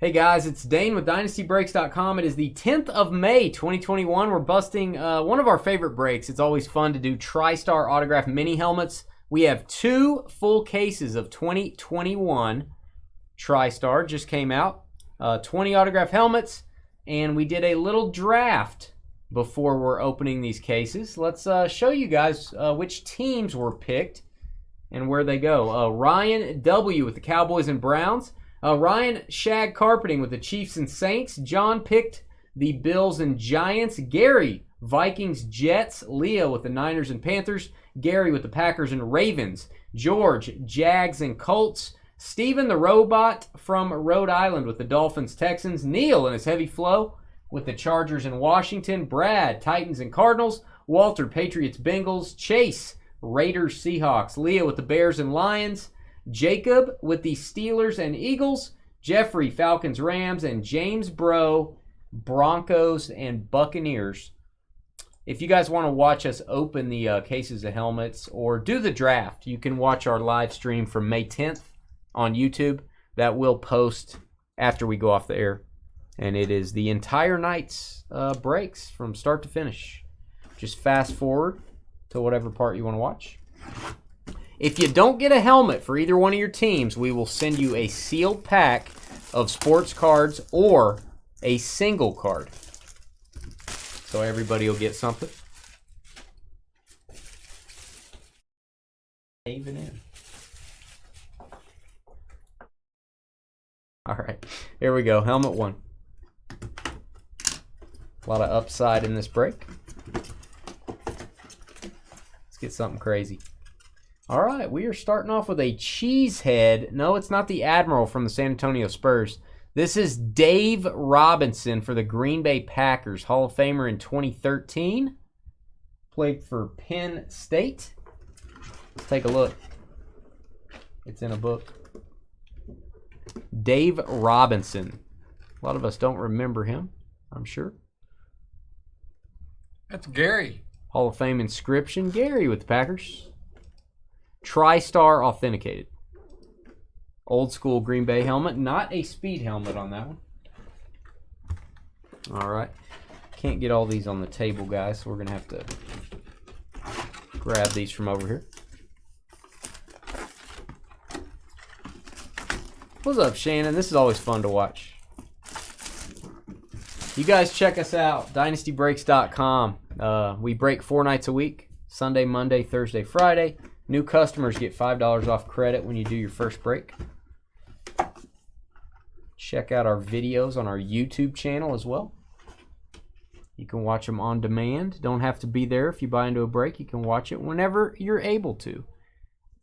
Hey guys, it's Dane with DynastyBreaks.com. It is the 10th of May, 2021. We're busting one of our favorite breaks. It's always fun to do Tristar autograph mini helmets. We have 2 full cases of 2021 Tristar, just came out. 20 autograph helmets, and we did a little draft before we're opening these cases. Let's show you guys which teams were picked and where they go. Ryan W. with the Cowboys and Browns. Ryan Shag Carpeting with the Chiefs and Saints. John picked the Bills and Giants. Gary, Vikings, Jets. Leah with the Niners and Panthers. Gary with the Packers and Ravens. George, Jags and Colts. Steven the Robot from Rhode Island with the Dolphins, Texans. Neil in his heavy flow with the Chargers and Washington. Brad, Titans and Cardinals. Walter, Patriots, Bengals. Chase, Raiders, Seahawks. Leah with the Bears and Lions. Jacob with the Steelers and Eagles. Jeffrey, Falcons, Rams. And James Bro, Broncos and Buccaneers. If you guys want to watch us open the cases of helmets or do the draft, you can watch our live stream from May 10th on YouTube. That will post after we go off the air. And it is the entire night's breaks from start to finish. Just fast forward to whatever part you want to watch. If you don't get a helmet for either one of your teams, we will send you a sealed pack of sports cards or a single card. So everybody will get something. Even in. All right, here we go. Helmet 1. A lot of upside in this break. Let's get something crazy. All right, we are starting off with a cheesehead. No, it's not the Admiral from the San Antonio Spurs. This is Dave Robinson for the Green Bay Packers. Hall of Famer in 2013. Played for Penn State. Let's take a look. It's in a book. Dave Robinson. A lot of us don't remember him, I'm sure. That's Gary. Hall of Fame inscription. Gary with the Packers. Tristar authenticated. Old school Green Bay helmet. Not a speed helmet on that one. All right. Can't get all these on the table, guys, so we're going to have to grab these from over here. What's up, Shannon? This is always fun to watch. You guys check us out, DynastyBreaks.com. We break 4 nights a week, Sunday, Monday, Thursday, Friday. New customers get $5 off credit when you do your first break. Check out our videos on our YouTube channel as well. You can watch them on demand. Don't have to be there if you buy into a break. You can watch it whenever you're able to.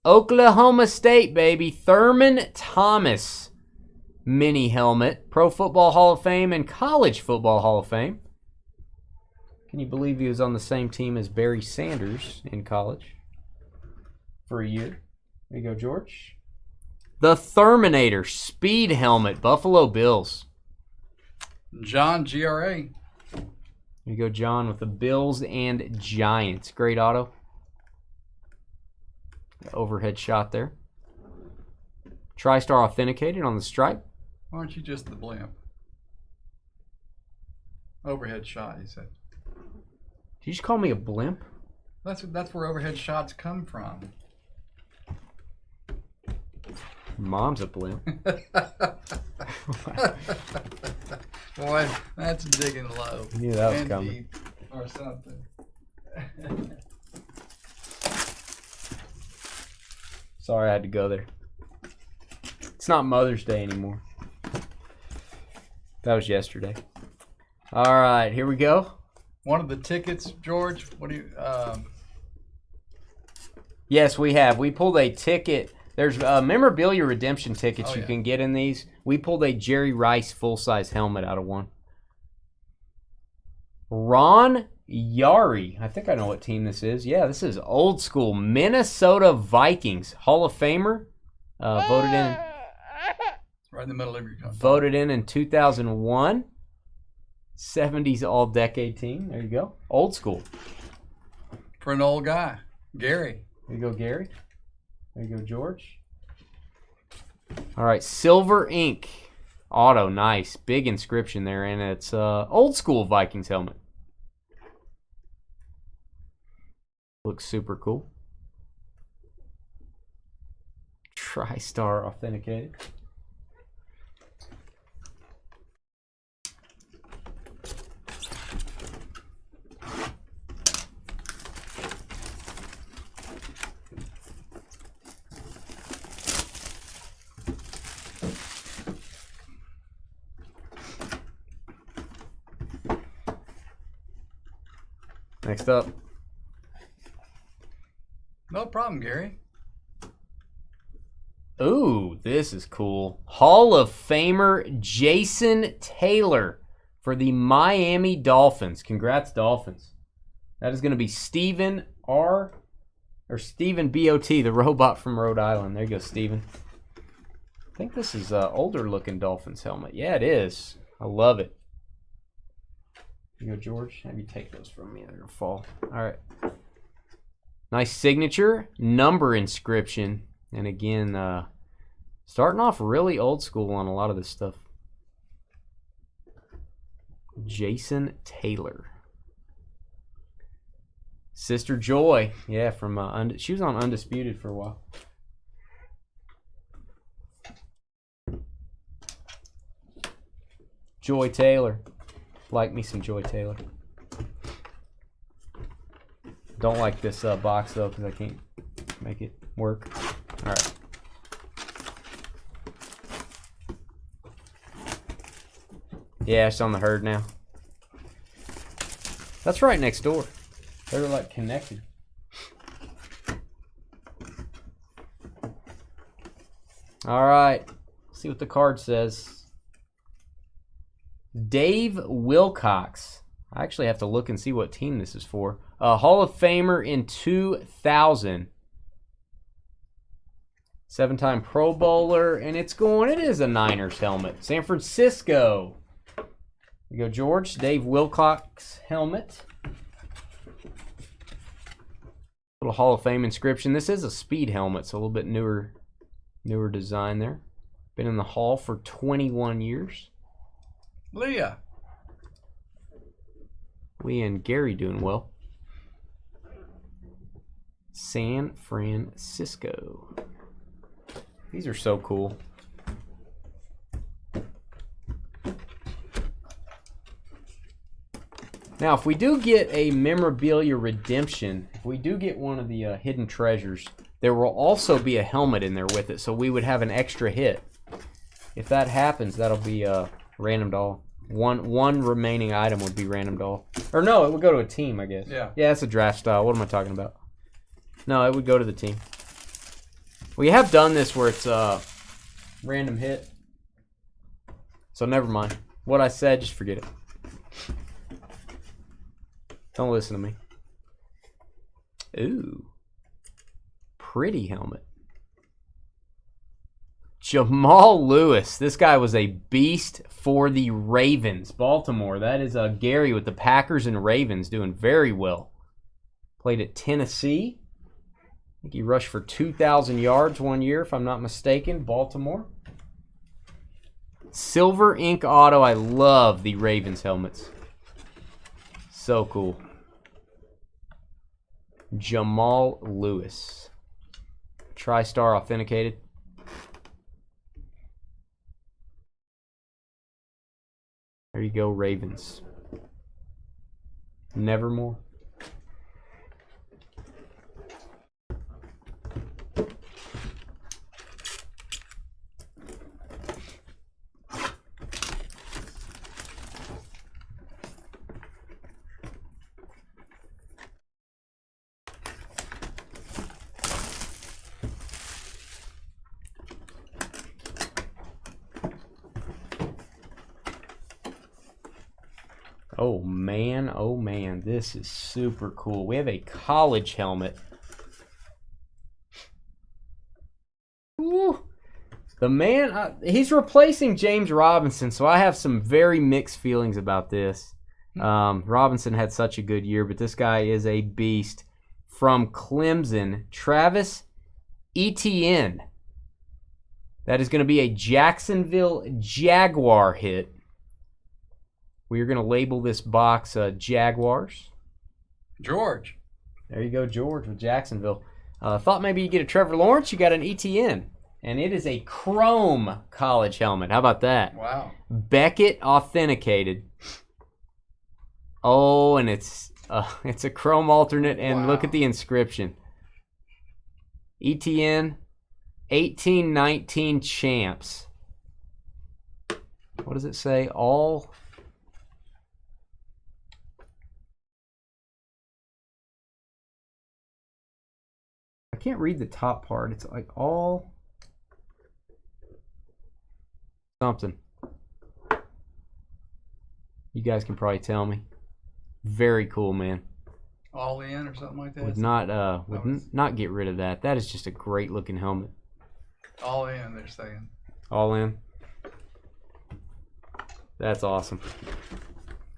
Oklahoma State, baby. Thurman Thomas mini helmet. Pro Football Hall of Fame and College Football Hall of Fame. Can you believe he was on the same team as Barry Sanders in college for a year? There you go, George. The Terminator speed helmet. Buffalo Bills. John, GRA. There you go, John, with the Bills and Giants. Great auto. Overhead shot there. Tristar authenticated on the stripe. Why aren't you just the blimp? Overhead shot, he said. Did you just call me a blimp? That's where overhead shots come from. Mom's a blimp. Boy, that's digging low. I knew that was and coming. deep or something. Sorry I had to go there. It's not Mother's Day anymore. That was yesterday. All right, here we go. One of the tickets, George. What do you? Yes, we have. We pulled a ticket. There's memorabilia redemption tickets you can get in these. We pulled a Jerry Rice full-size helmet out of one. Ron Yari. I think I know what team this is. Yeah, this is old school Minnesota Vikings. Hall of Famer. Voted in. It's right in the middle of your country. Voted in 2001. 70s all-decade team. There you go. Old school. For an old guy. Gary. There you go, Gary. There you go, George. All right, Silver Ink Auto, nice. Big inscription there, and it's old school Vikings helmet. Looks super cool. Tristar authenticated. Next up. No problem, Gary. Ooh, this is cool. Hall of Famer Jason Taylor for the Miami Dolphins. Congrats, Dolphins. That is going to be Stephen B.O.T., the robot from Rhode Island. There you go, Stephen. I think this is an older looking Dolphins helmet. Yeah, it is. I love it. Here you go, George. Have you take those from me. They're going to fall. All right. Nice signature, number inscription. And again, starting off really old school on a lot of this stuff. Jason Taylor. Sister Joy. Yeah, from she was on Undisputed for a while. Joy Taylor. Like me some Joy Taylor. Don't like this box though because I can't make it work. All right. Yeah, it's on the herd now. That's right next door. They're like connected. All right. Let's see what the card says. Dave Wilcox. I actually have to look and see what team this is for. Hall of Famer in 2000. 7-time Pro Bowler, and it is a Niners helmet. San Francisco. There you go, George. Dave Wilcox helmet. Little Hall of Fame inscription. This is a speed helmet, so a little bit newer design there. Been in the Hall for 21 years. Leah and Gary doing well. San Francisco. These are so cool. Now, if we do get a memorabilia redemption, if we do get one of the hidden treasures, there will also be a helmet in there with it, so we would have an extra hit. If that happens, that'll be a random doll. One remaining item would be random doll. Or no, it would go to a team, I guess. Yeah. Yeah, it's a draft style. What am I talking about? No, it would go to the team. We have done this where it's a random hit. So never mind. What I said, just forget it. Don't listen to me. Ooh. Pretty helmet. Jamal Lewis. This guy was a beast for the Ravens. Baltimore. That is Gary with the Packers and Ravens doing very well. Played at Tennessee. I think he rushed for 2,000 yards one year, if I'm not mistaken. Baltimore. Silver ink auto. I love the Ravens helmets. So cool. Jamal Lewis. Tristar authenticated. There you go, Ravens. Nevermore. Oh man, this is super cool. We have a college helmet. Ooh. The man, he's replacing James Robinson, so I have some very mixed feelings about this. Robinson had such a good year, but this guy is a beast. From Clemson, Travis Etienne. That is going to be a Jacksonville Jaguar hit. We are going to label this box Jaguars. George. There you go, George with Jacksonville. Thought maybe you get a Trevor Lawrence. You got an ETN. And it is a chrome college helmet. How about that? Wow. Beckett authenticated. Oh, and it's a chrome alternate, and wow. Look at the inscription. ETN 1819 champs. What does it say? All. I can't read the top part. It's like all something. You guys can probably tell me. Very cool, man. All in or something like that? Would not get rid of that. That is just a great looking helmet. All in, they're saying. All in. That's awesome.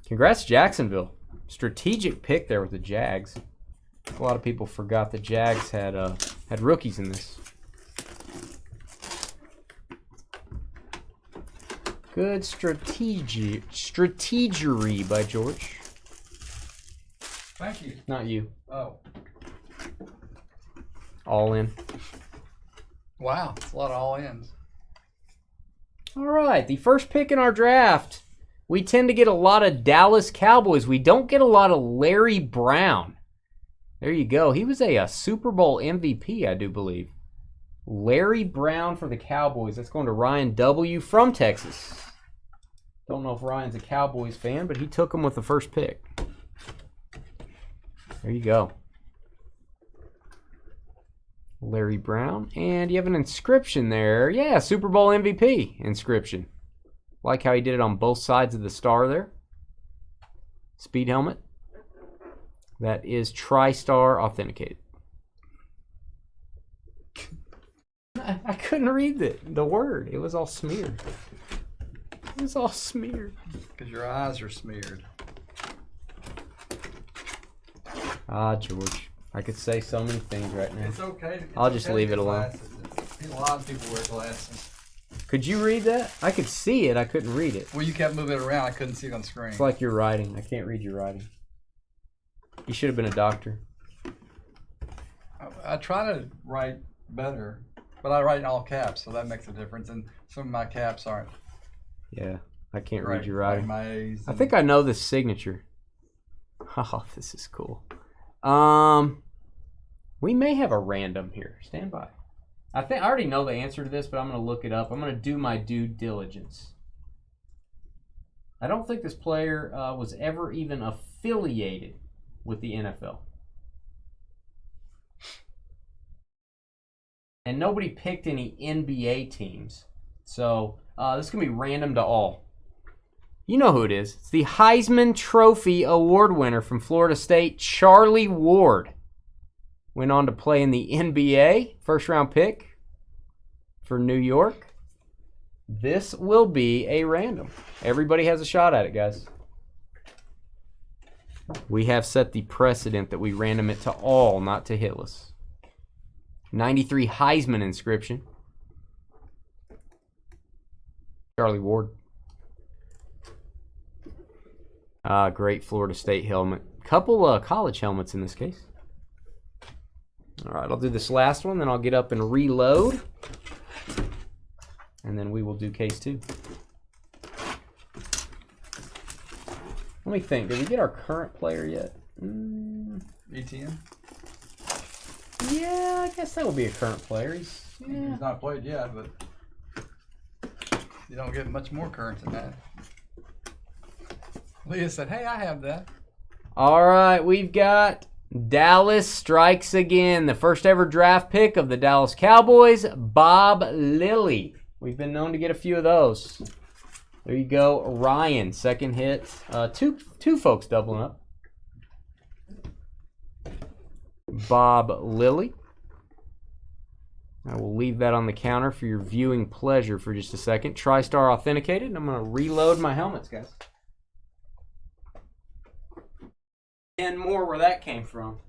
Congrats, Jacksonville. Strategic pick there with the Jags. A lot of people forgot the Jags had rookies in this. Good strategery by George. Thank you. Not you. Oh. All in. Wow, it's a lot of all ins. All right, the first pick in our draft. We tend to get a lot of Dallas Cowboys. We don't get a lot of Larry Brown. There you go. He was a Super Bowl MVP, I do believe. Larry Brown for the Cowboys. That's going to Ryan W. from Texas. Don't know if Ryan's a Cowboys fan, but he took him with the first pick. There you go. Larry Brown. And you have an inscription there. Yeah, Super Bowl MVP inscription. Like how he did it on both sides of the star there. Speed helmet. That is Tristar authenticated. I couldn't read the word. It was all smeared. It was all smeared. Because your eyes are smeared. Ah, George. I could say so many things right now. It's okay. I'll just leave it alone. A lot of people wear glasses. Could you read that? I could see it. I couldn't read it. Well, you kept moving it around. I couldn't see it on the screen. It's like you're writing. I can't read your writing. You should have been a doctor. I try to write better, but I write in all caps, so that makes a difference. And some of my caps aren't. Yeah, I can't read your writing. Like my A's. I think I know this signature. Oh, this is cool. We may have a random here. Stand by. I already know the answer to this, but I'm going to look it up. I'm going to do my due diligence. I don't think this player was ever even affiliated with the NFL. And nobody picked any NBA teams. So this is going to be random to all. You know who it is. It's the Heisman Trophy Award winner from Florida State, Charlie Ward. Went on to play in the NBA, first round pick for New York. This will be a random. Everybody has a shot at it, guys. We have set the precedent that we random it to all, not to hitless. 93 Heisman inscription. Charlie Ward. Great Florida State helmet. Couple college helmets in this case. All right, I'll do this last one, then I'll get up and reload. And then we will do case 2. Let me think. Did we get our current player yet? ETN? Yeah, I guess that will be a current player. He's not played yet, but you don't get much more current than that. Leah said, hey, I have that. All right, we've got Dallas strikes again. The first ever draft pick of the Dallas Cowboys, Bob Lilly. We've been known to get a few of those. There you go, Ryan, second hit. Two folks doubling up. Bob Lilly. I will leave that on the counter for your viewing pleasure for just a second. Tristar authenticated. I'm going to reload my helmets, guys. And more where that came from.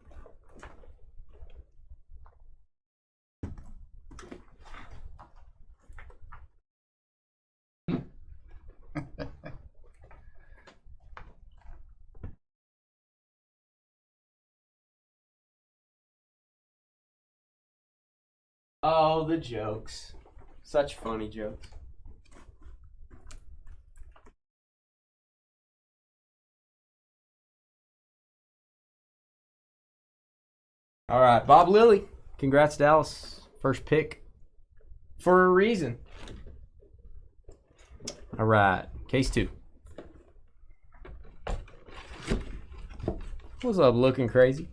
Oh, the jokes. Such funny jokes. All right, Bob Lilly. Congrats, Dallas. First pick for a reason. All right, case 2. What's up, looking crazy?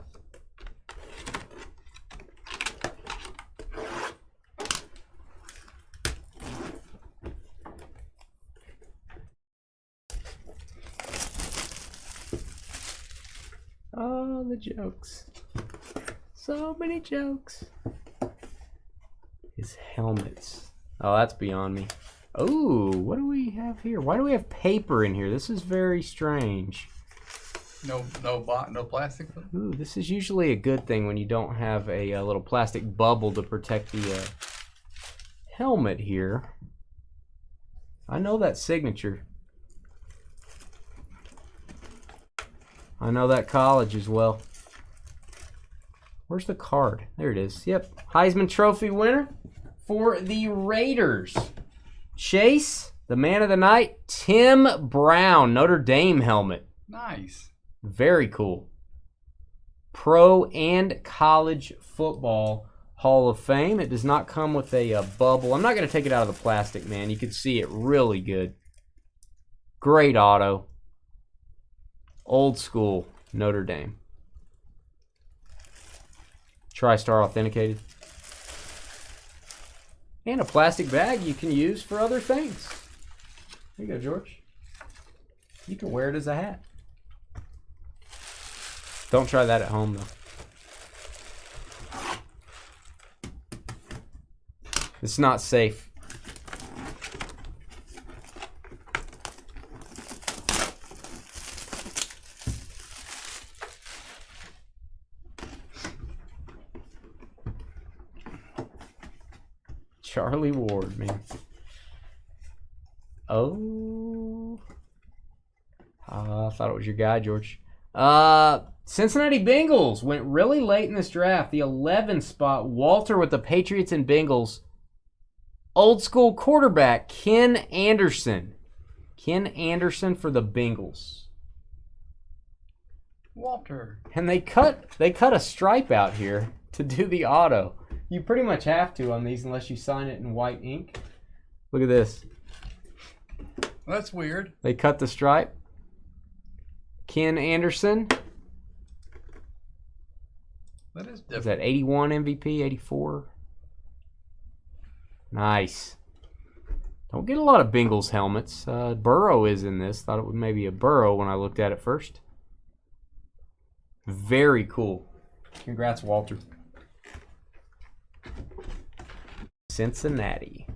Oh, the jokes. So many jokes. His helmets. Oh, that's beyond me. Oh, what do we have here? Why do we have paper in here? This is very strange. No plastic. Ooh, this is usually a good thing when you don't have a little plastic bubble to protect the helmet here. I know that signature. I know that college as well. Where's the card? There it is. Yep. Heisman Trophy winner for the Raiders. Chase, the man of the night, Tim Brown, Notre Dame helmet. Nice. Very cool. Pro and college football Hall of Fame. It does not come with a bubble. I'm not going to take it out of the plastic, man. You can see it really good. Great auto. Old school Notre Dame. Tristar authenticated. And a plastic bag you can use for other things. There you go, George. You can wear it as a hat. Don't try that at home, though. It's not safe. Charlie Ward, man. Oh. I thought it was your guy, George. Cincinnati Bengals went really late in this draft. The 11th spot. Walter with the Patriots and Bengals. Old school quarterback, Ken Anderson. Ken Anderson for the Bengals. Walter. And they cut a stripe out here to do the auto. You pretty much have to on these unless you sign it in white ink. Look at this. That's weird. They cut the stripe. Ken Anderson. That is different. Is that 81 MVP, 84? Nice. Don't get a lot of Bengals helmets. Burrow is in this. Thought it was maybe a Burrow when I looked at it first. Very cool. Congrats, Walter. Cincinnati.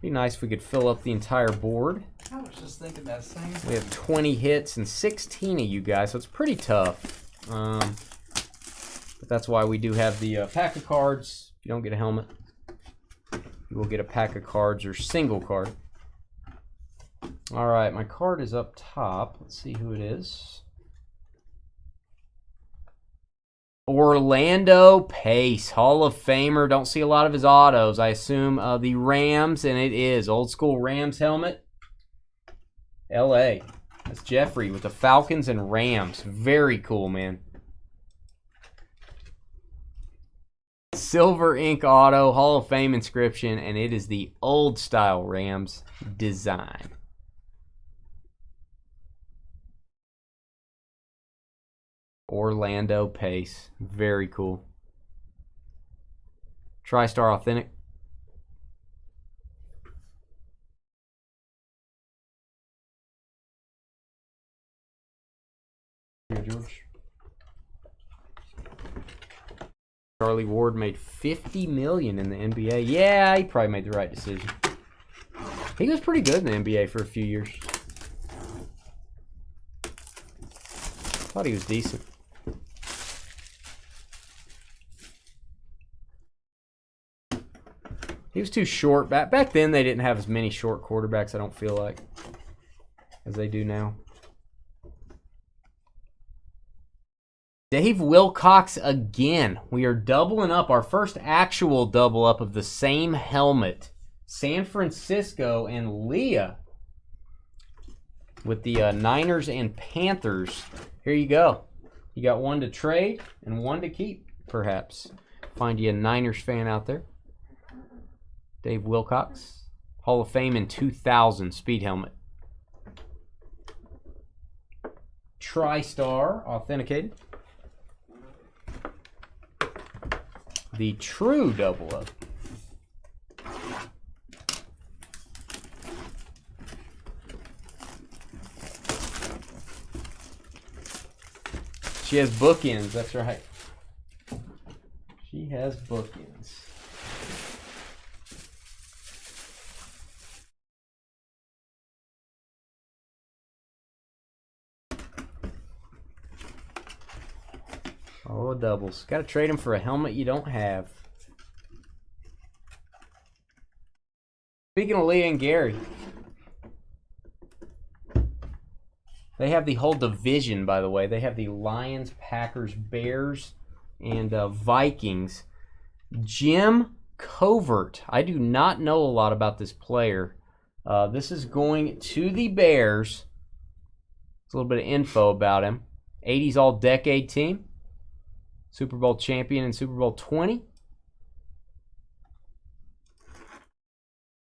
Be nice if we could fill up the entire board. I was just thinking that same thing. We have 20 hits and 16 of you guys, so it's pretty tough. But that's why we do have the pack of cards. If you don't get a helmet, you will get a pack of cards or single card. All right, my card is up top. Let's see who it is. Orlando Pace, Hall of Famer. Don't see a lot of his autos. I assume the Rams, and it is. Old school Rams helmet. L.A. That's Jeffrey with the Falcons and Rams. Very cool, man. Silver ink auto, Hall of Fame inscription, and it is the old style Rams design. Orlando Pace. Very cool. Tristar authentic. Here, George. Charlie Ward made $50 million in the NBA. Yeah, he probably made the right decision. He was pretty good in the NBA for a few years. Thought he was decent. He was too short. Back then, they didn't have as many short quarterbacks, I don't feel like, as they do now. Dave Wilcox again. We are doubling up. Our first actual double up of the same helmet. San Francisco and Leah with the Niners and Panthers. Here you go. You got one to trade and one to keep, perhaps. Find you a Niners fan out there. Dave Wilcox. Hall of Fame in 2000 speed helmet. Tristar authenticated. The true double up. She has bookends, that's right. She has bookends. Oh, doubles. Got to trade him for a helmet you don't have. Speaking of Leah and Gary, they have the whole division, by the way. They have the Lions, Packers, Bears, and Vikings. Jim Covert. I do not know a lot about this player. This is going to the Bears. There's a little bit of info about him. 80s All-Decade team. Super Bowl champion in Super Bowl 20.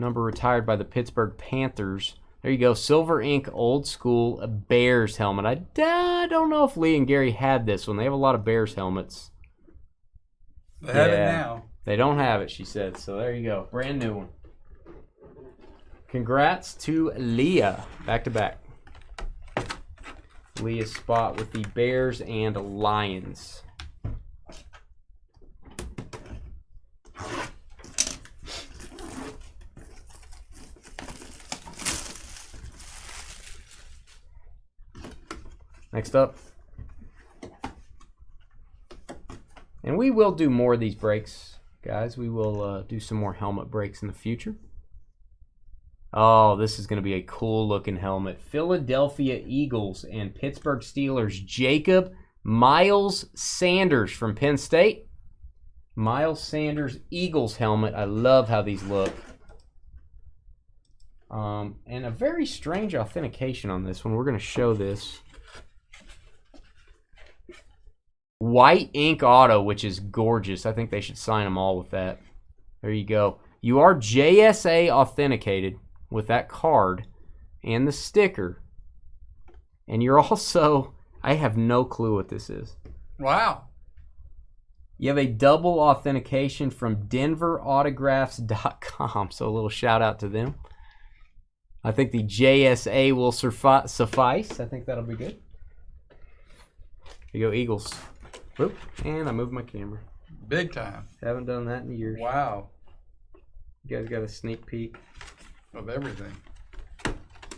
Number retired by the Pittsburgh Panthers. There you go. Silver ink, old school Bears helmet. I don't know if Lee and Gary had this one. They have a lot of Bears helmets. They have it now. They don't have it, she said. So there you go. Brand new one. Congrats to Leah. Back to back. Leah's spot with the Bears and Lions. Next up, and we will do more of these breaks, guys. We will do some more helmet breaks in the future. Oh, this is going to be a cool looking helmet. Philadelphia Eagles and Pittsburgh Steelers. Jacob Miles Sanders from Penn State. Miles Sanders Eagles helmet. I love how these look. And a very strange authentication on this one. We're going to show this. White ink auto, which is gorgeous. I think they should sign them all with that. There you go. You are JSA authenticated with that card and the sticker. And you're also, I have no clue what this is. Wow. You have a double authentication from denverautographs.com. So a little shout out to them. I think the JSA will suffice. I think that'll be good. Here you go, Eagles. Whoop, and I moved my camera. Big time. Haven't done that in years. Wow. You guys got a sneak peek? Of everything.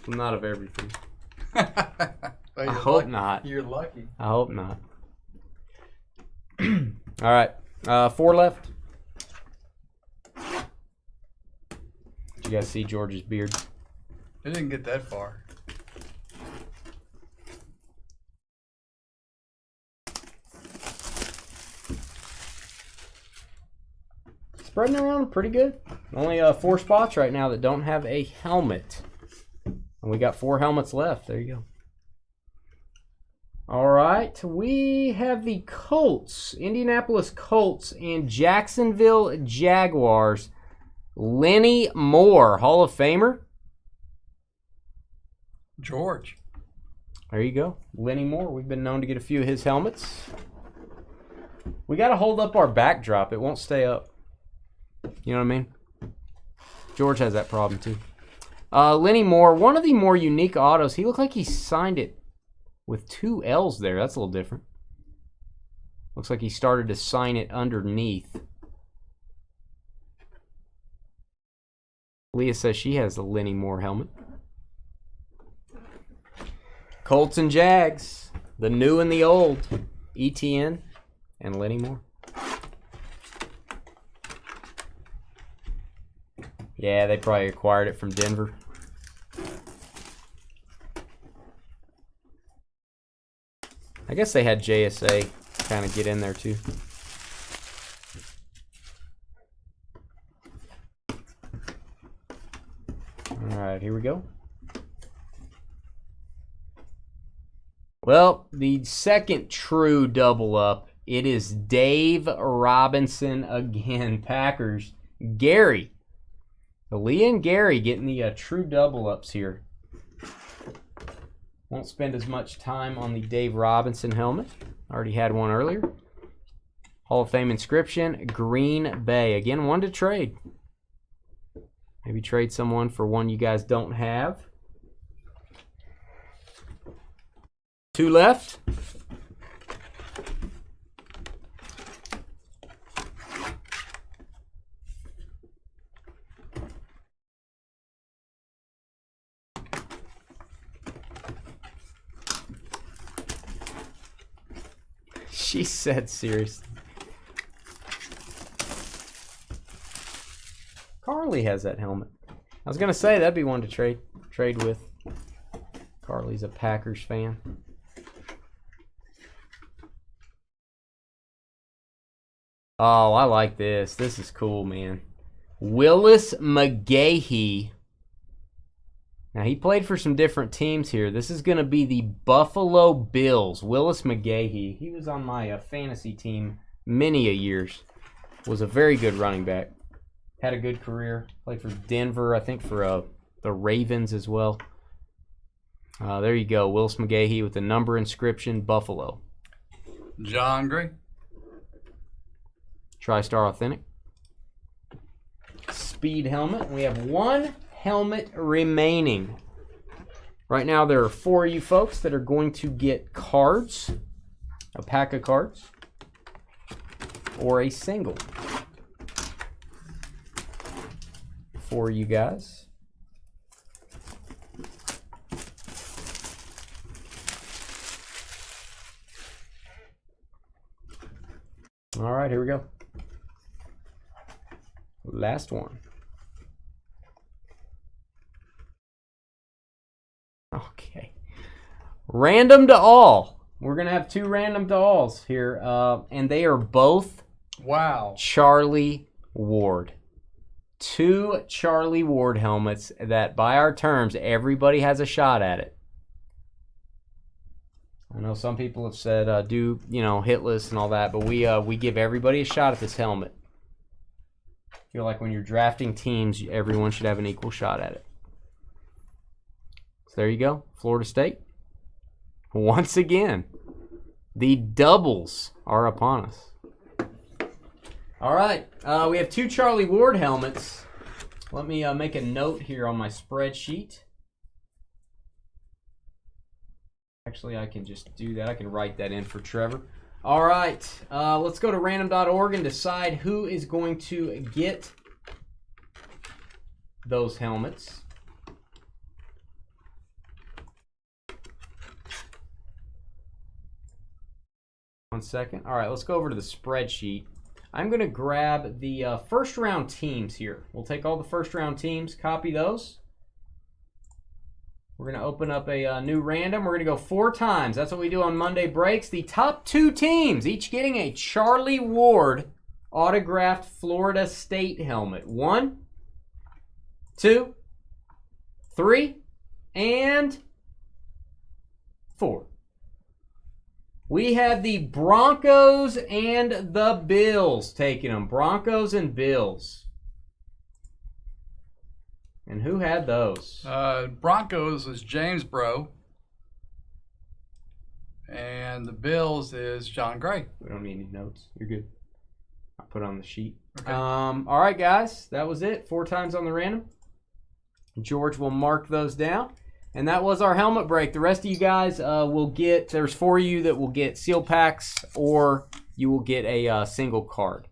Well, not of everything. Well, I hope not. You're lucky. I hope not. All right. 4 left. Did you guys see George's beard? It didn't get that far. Spreading around pretty good. Only 4 spots right now that don't have a helmet. And we got 4 helmets left. There you go. All right. We have the Colts. Indianapolis Colts and Jacksonville Jaguars. Lenny Moore, Hall of Famer. George. There you go. Lenny Moore. We've been known to get a few of his helmets. We got to hold up our backdrop. It won't stay up. You know what I mean? George has that problem too. Lenny Moore, one of the more unique autos. He looked like he signed it with 2 L's there. That's a little different. Looks like he started to sign it underneath. Leah says she has the Lenny Moore helmet. Colts and Jags, the new and the old. ETN and Lenny Moore. Yeah, they probably acquired it from Denver. I guess they had JSA kind of get in there too. All right, here we go. Well, the second true double up, it is Dave Robinson again, Packers. Gary. Aaliyah and Gary getting the true double ups here. Won't spend as much time on the Dave Robinson helmet. Already had one earlier. Hall of Fame inscription, Green Bay. Again, one to trade. Maybe trade someone for one you guys don't have. 2 left. She said seriously. Carly has that helmet. I was going to say that'd be one to trade with. Carly's a Packers fan. Oh, I like this. This is cool, man. Willis McGahee. Now, he played for some different teams here. This is going to be the Buffalo Bills. Willis McGahee. He was on my fantasy team many a years. Was a very good running back. Had a good career. Played for Denver, I think for the Ravens as well. There you go. Willis McGahee with the number inscription, Buffalo. John Gray. Tristar Authentic. Speed helmet. We have one helmet remaining. Right now there are 4 of you folks that are going to get cards. A pack of cards. Or a single. 4 of you guys. All right, here we go. Last one. Okay. Random to all. We're going to have 2 random to alls here. And they are both Charlie Ward. 2 Charlie Ward helmets that, by our terms, everybody has a shot at it. I know some people have said do, hit list and all that, but we give everybody a shot at this helmet. I feel like when you're drafting teams, everyone should have an equal shot at it. So there you go, Florida State. Once again, the doubles are upon us. All right, we have 2 Charlie Ward helmets. Let me make a note here on my spreadsheet. Actually, I can just do that. I can write that in for Trevor. All right, let's go to random.org and decide who is going to get those helmets. One second. All right, let's go over to the spreadsheet. I'm going to grab the first round teams here. We'll take all the first round teams, copy those. We're going to open up a new random. We're going to go 4 times. That's what we do on Monday Breaks. The top 2 teams, each getting a Charlie Ward autographed Florida State helmet. 1, 2, 3, and 4. We have the Broncos and the Bills taking them. Broncos and Bills. And who had those? Broncos is James Bro. And the Bills is John Gray. We don't need any notes. You're good. I'll put it on the sheet. Okay. All right, guys. That was it. 4 times on the random. George will mark those down. And that was our helmet break. The rest of you guys will get, there's 4 of you that will get seal packs or you will get a single card.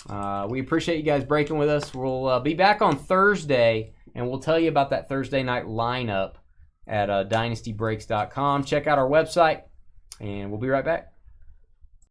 We appreciate you guys breaking with us. We'll be back on Thursday. And we'll tell you about that Thursday night lineup at dynastybreaks.com. Check out our website, and we'll be right back.